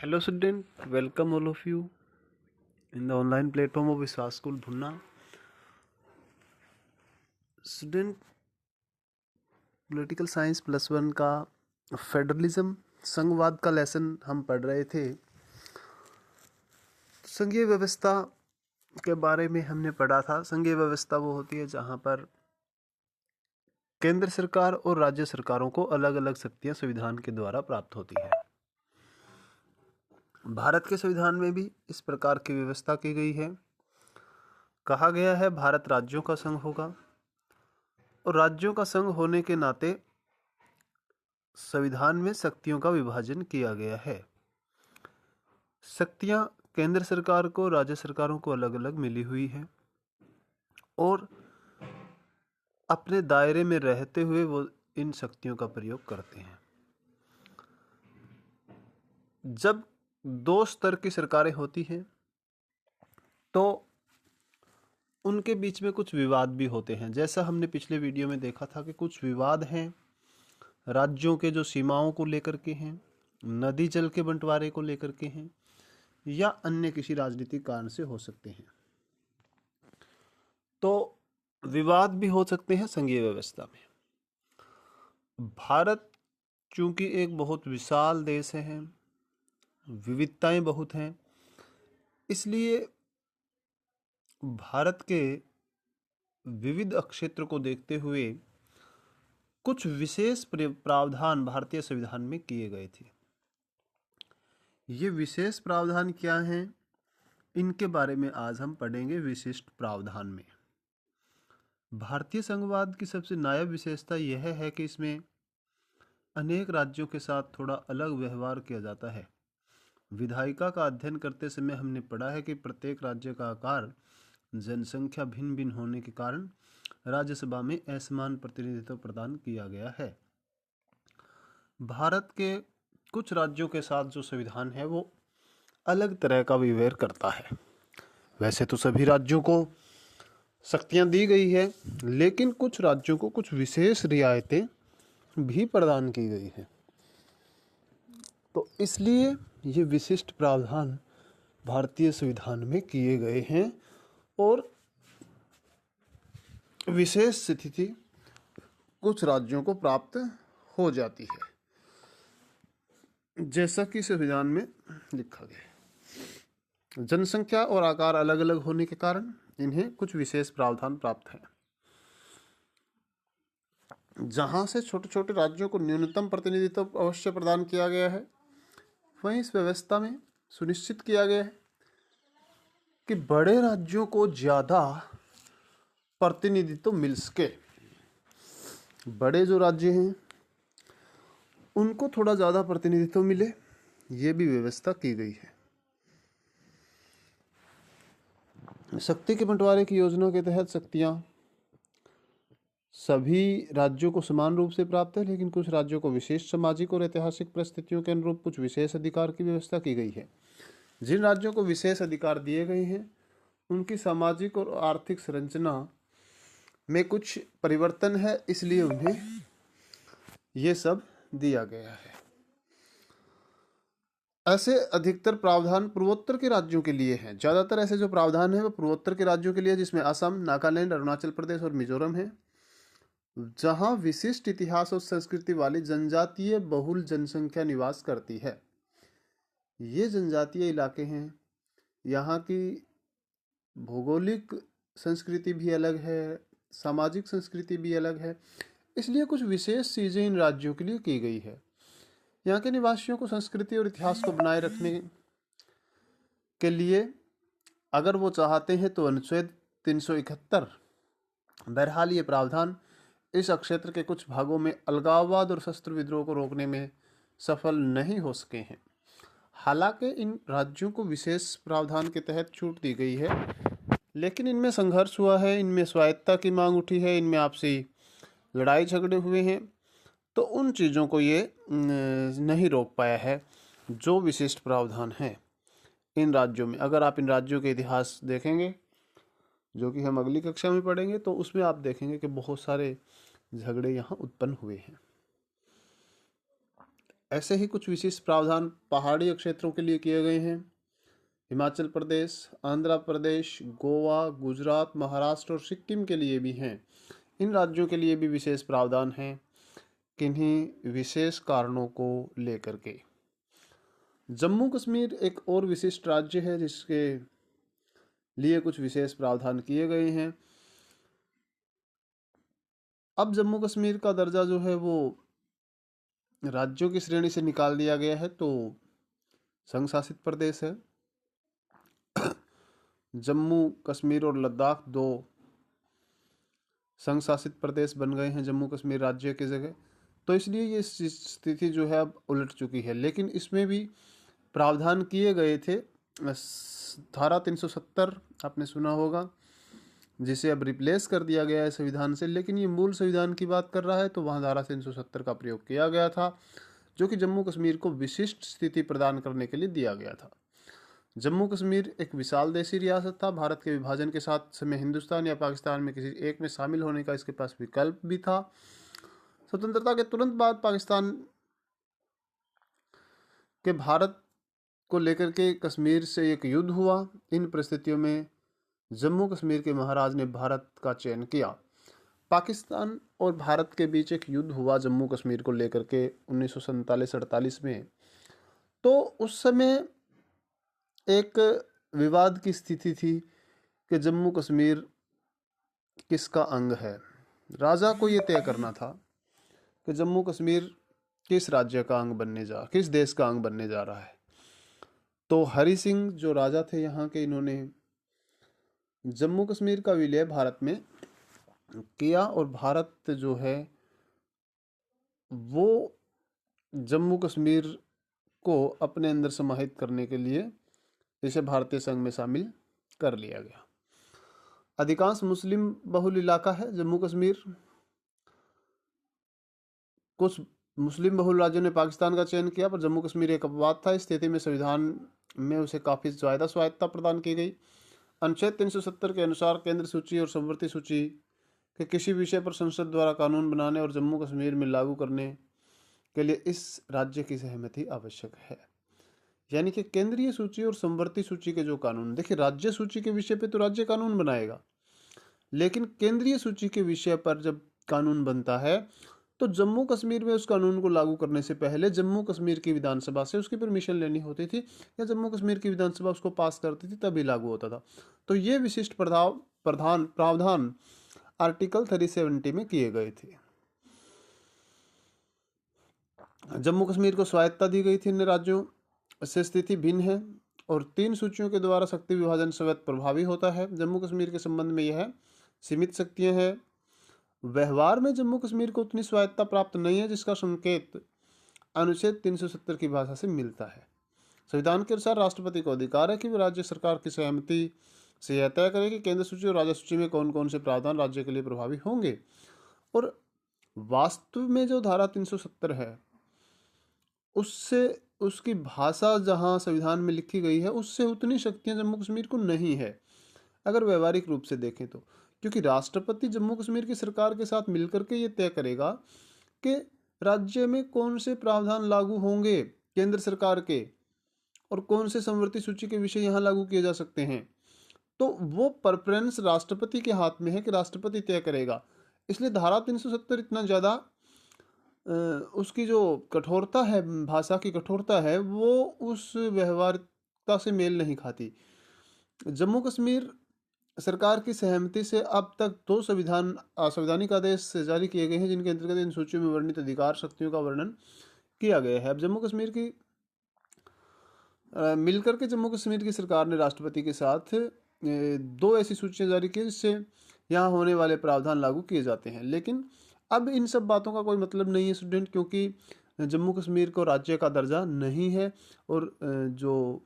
Hello student, welcome all of you in the online platform of Viswas School Bhunna. Student, political science +1 का federalism संघवाद का lesson हम पढ़ रहे थे। संघीय व्यवस्था के बारे में हमने पढ़ा था। संघीय व्यवस्था वो होती है जहाँ पर केंद्र सरकार और राज्य सरकारों को अलग अलग शक्तियाँ संविधान के द्वारा प्राप्त होती है। भारत के संविधान में भी इस प्रकार की व्यवस्था की गई है। कहा गया है भारत राज्यों का संघ होगा और राज्यों का संघ होने के नाते संविधान में शक्तियों का विभाजन किया गया है। शक्तियां केंद्र सरकार को, राज्य सरकारों को अलग अलग मिली हुई है और अपने दायरे में रहते हुए वो इन शक्तियों का प्रयोग करते हैं। जब दो स्तर की सरकारें होती हैं तो उनके बीच में कुछ विवाद भी होते हैं। जैसा हमने पिछले वीडियो में देखा था कि कुछ विवाद हैं राज्यों के जो सीमाओं को लेकर के हैं, नदी जल के बंटवारे को लेकर के हैं या अन्य किसी राजनीतिक कारण से हो सकते हैं। तो विवाद भी हो सकते हैं संघीय व्यवस्था में। भारत चूंकि एक बहुत विशाल देश है, विविधताएं बहुत हैं, इसलिए भारत के विविध क्षेत्र को देखते हुए कुछ विशेष प्रावधान भारतीय संविधान में किए गए थे। ये विशेष प्रावधान क्या हैं, इनके बारे में आज हम पढ़ेंगे। विशिष्ट प्रावधान में भारतीय संघवाद की सबसे नायाब विशेषता यह है कि इसमें अनेक राज्यों के साथ थोड़ा अलग व्यवहार किया जाता है। विधायिका का अध्ययन करते समय हमने पढ़ा है कि प्रत्येक राज्य का आकार, जनसंख्या भिन्न भिन्न होने के कारण राज्यसभा में असमान प्रतिनिधित्व प्रदान किया गया है। भारत के कुछ राज्यों के साथ जो संविधान है वो अलग तरह का व्यवहार करता है। वैसे तो सभी राज्यों को शक्तियां दी गई है, लेकिन कुछ राज्यों को कुछ विशेष रियायतें भी प्रदान की गई है। तो इसलिए ये विशिष्ट प्रावधान भारतीय संविधान में किए गए हैं और विशेष स्थिति कुछ राज्यों को प्राप्त हो जाती है, जैसा कि संविधान में लिखा गया है। जनसंख्या और आकार अलग अलग होने के कारण इन्हें कुछ विशेष प्रावधान प्राप्त है। जहां से छोटे छोटे राज्यों को न्यूनतम प्रतिनिधित्व अवश्य प्रदान किया गया है, वहीं इस व्यवस्था में सुनिश्चित किया गया है कि बड़े राज्यों को ज्यादा प्रतिनिधित्व मिल सके। बड़े जो राज्य हैं उनको थोड़ा ज्यादा प्रतिनिधित्व मिले, ये भी व्यवस्था की गई है। शक्ति के बंटवारे की योजना के तहत शक्तियां सभी राज्यों को समान रूप से प्राप्त है, लेकिन कुछ राज्यों को विशेष सामाजिक और ऐतिहासिक परिस्थितियों के अनुरूप कुछ विशेष अधिकार की व्यवस्था की गई है। जिन राज्यों को विशेष अधिकार दिए गए हैं उनकी सामाजिक और आर्थिक संरचना में कुछ परिवर्तन है, इसलिए उन्हें ये सब दिया गया है। ऐसे अधिकतर प्रावधान पूर्वोत्तर के राज्यों के लिए हैं। ज्यादातर ऐसे जो प्रावधान है वो पूर्वोत्तर के राज्यों के लिए, जिसमें असम, नागालैंड, अरुणाचल प्रदेश और मिजोरम है, जहां विशिष्ट इतिहास और संस्कृति वाली जनजातीय बहुल जनसंख्या निवास करती है। ये जनजातीय इलाके हैं, यहाँ की भौगोलिक संस्कृति भी अलग है, सामाजिक संस्कृति भी अलग है, इसलिए कुछ विशेष चीजें इन राज्यों के लिए की गई है। यहाँ के निवासियों को संस्कृति और इतिहास को बनाए रखने के लिए अगर वो चाहते हैं तो अनुच्छेद 371, बहरहाल ये प्रावधान इस क्षेत्र के कुछ भागों में अलगाववाद और शस्त्र विद्रोह को रोकने में सफल नहीं हो सके हैं। हालांकि इन राज्यों को विशेष प्रावधान के तहत छूट दी गई है, लेकिन इनमें संघर्ष हुआ है, इनमें स्वायत्तता की मांग उठी है, इनमें आपसी लड़ाई झगड़े हुए हैं, तो उन चीज़ों को ये नहीं रोक पाया है जो विशिष्ट प्रावधान है इन राज्यों में। अगर आप इन राज्यों के इतिहास देखेंगे, जो कि हम अगली कक्षा में पढ़ेंगे, तो उसमें आप देखेंगे कि बहुत सारे झगड़े यहाँ उत्पन्न हुए हैं। ऐसे ही कुछ विशेष प्रावधान पहाड़ी क्षेत्रों के लिए किए गए हैं। हिमाचल प्रदेश, आंध्र प्रदेश, गोवा, गुजरात, महाराष्ट्र और सिक्किम के लिए भी हैं। इन राज्यों के लिए भी विशेष प्रावधान हैं किन्हीं विशेष कारणों को लेकर के। जम्मू कश्मीर एक और विशिष्ट राज्य है जिसके लिए कुछ विशेष प्रावधान किए गए हैं। अब जम्मू कश्मीर का दर्जा जो है वो राज्यों की श्रेणी से निकाल दिया गया है, तो संघ शासित प्रदेश है। जम्मू कश्मीर और लद्दाख दो संघ शासित प्रदेश बन गए हैं जम्मू कश्मीर राज्य की जगह, तो इसलिए ये स्थिति जो है अब उलट चुकी है। लेकिन इसमें भी प्रावधान किए गए थे। धारा 370 आपने सुना होगा, जिसे अब रिप्लेस कर दिया गया है संविधान से, लेकिन ये मूल संविधान की बात कर रहा है, तो वहाँ धारा 370 का प्रयोग किया गया था, जो कि जम्मू कश्मीर को विशिष्ट स्थिति प्रदान करने के लिए दिया गया था। जम्मू कश्मीर एक विशाल देशी रियासत था। भारत के विभाजन के साथ समय हिंदुस्तान या पाकिस्तान में किसी एक में शामिल होने का इसके पास विकल्प भी था। स्वतंत्रता के तुरंत बाद पाकिस्तान के भारत को लेकर के कश्मीर से एक युद्ध हुआ। इन परिस्थितियों में जम्मू कश्मीर के महाराज ने भारत का चयन किया। पाकिस्तान और भारत के बीच एक युद्ध हुआ जम्मू कश्मीर को लेकर के 1947-48 में। तो उस समय एक विवाद की स्थिति थी कि जम्मू कश्मीर किसका अंग है। राजा को यह तय करना था कि जम्मू कश्मीर किस राज्य का अंग किस देश का अंग बनने जा रहा है। तो हरि सिंह जो राजा थे यहाँ के, इन्होंने जम्मू कश्मीर का विलय भारत में किया और भारत जो है वो जम्मू कश्मीर को अपने अंदर समाहित करने के लिए इसे भारतीय संघ में शामिल कर लिया गया। अधिकांश मुस्लिम बहुल इलाका है जम्मू कश्मीर। कुछ मुस्लिम बहुल राज्यों ने पाकिस्तान का चयन किया, पर जम्मू कश्मीर एक अपवाद था। इस स्थिति में संविधान में उसे काफ़ी ज़्यादा स्वायत्तता प्रदान की गई। अनुच्छेद 370 के अनुसार केंद्र सूची और समवर्ती सूची के किसी विषय पर संसद द्वारा कानून बनाने और जम्मू कश्मीर में लागू करने के लिए इस राज्य की सहमति आवश्यक है। यानी कि केंद्रीय सूची और समवर्ती सूची के जो कानून, देखिए राज्य सूची के विषय पे तो राज्य कानून बनाएगा, लेकिन केंद्रीय सूची के विषय पर जब कानून बनता है तो जम्मू कश्मीर में उस कानून को लागू करने से पहले जम्मू कश्मीर की विधानसभा से उसकी परमिशन लेनी होती थी, या जम्मू कश्मीर की विधानसभा उसको पास करती थी तभी लागू होता था। तो ये विशिष्ट प्रावधान आर्टिकल 370 में किए गए थे। जम्मू कश्मीर को स्वायत्तता दी गई थी। अन्य राज्यों से स्थिति भिन्न है और 3 सूचियों के द्वारा शक्ति विभाजन स्वतः प्रभावी होता है। जम्मू कश्मीर के संबंध में यह सीमित शक्तियां हैं। व्यवहार में जम्मू कश्मीर को उतनी स्वायत्तता प्राप्त नहीं है, जिसका संकेत अनुच्छेद 370 की भाषा से मिलता है। संविधान के अनुसार राष्ट्रपति को अधिकार है कि वह राज्य सरकार की सहमति से यह तय करे कि केंद्र सूची और राज्य सूची में कौन कौन से प्रावधान राज्य के लिए प्रभावी होंगे। और वास्तव में जो धारा 370 है उससे उसकी भाषा जहां संविधान में लिखी गई है उससे उतनी शक्तियां जम्मू कश्मीर को नहीं है, अगर व्यवहारिक रूप से देखें तो। क्योंकि राष्ट्रपति जम्मू कश्मीर की सरकार के साथ मिलकर के ये तय करेगा कि राज्य में कौन से प्रावधान लागू होंगे केंद्र सरकार के और कौन से समवर्ती सूची के विषय यहाँ लागू किए जा सकते हैं। तो वो प्रेफरेंस राष्ट्रपति के हाथ में है कि राष्ट्रपति तय करेगा। इसलिए धारा 370 इतना ज़्यादा उसकी जो कठोरता है, भाषा की कठोरता है, वो उस व्यवहारिकता से मेल नहीं खाती। जम्मू कश्मीर सरकार की सहमति से अब तक 2 संवैधानिक आदेश जारी किए गए हैं, जिनके अंतर्गत इन सूचियों में वर्णित अधिकार शक्तियों का वर्णन किया गया है। अब जम्मू कश्मीर की मिलकर के जम्मू कश्मीर की सरकार ने राष्ट्रपति के साथ 2 ऐसी सूचियां जारी की जिससे यहाँ होने वाले प्रावधान लागू किए जाते हैं। लेकिन अब इन सब बातों का कोई मतलब नहीं है स्टूडेंट, क्योंकि जम्मू कश्मीर को राज्य का दर्जा नहीं है और जो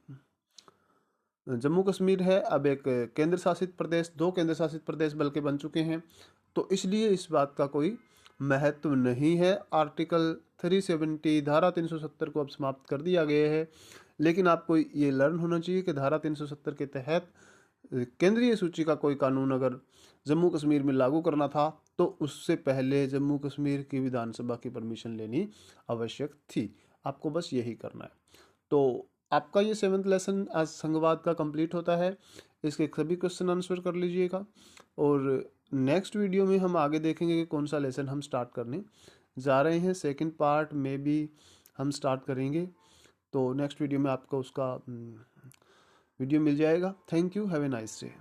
जम्मू कश्मीर है अब एक केंद्र शासित प्रदेश, 2 केंद्र शासित प्रदेश बल्कि बन चुके हैं। तो इसलिए इस बात का कोई महत्व नहीं है। आर्टिकल 370 धारा 370 को अब समाप्त कर दिया गया है। लेकिन आपको ये लर्न होना चाहिए कि धारा 370 के तहत केंद्रीय सूची का कोई कानून अगर जम्मू कश्मीर में लागू करना था तो उससे पहले जम्मू कश्मीर की विधानसभा की परमिशन लेनी आवश्यक थी। आपको बस यही करना है। तो आपका ये 7th लेसन आज संघवाद का कंप्लीट होता है। इसके सभी क्वेश्चन आंसर कर लीजिएगा, और नेक्स्ट वीडियो में हम आगे देखेंगे कि कौन सा लेसन हम स्टार्ट करने जा रहे हैं। सेकंड पार्ट में भी हम स्टार्ट करेंगे, तो नेक्स्ट वीडियो में आपको उसका वीडियो मिल जाएगा। Thank you, have a nice day.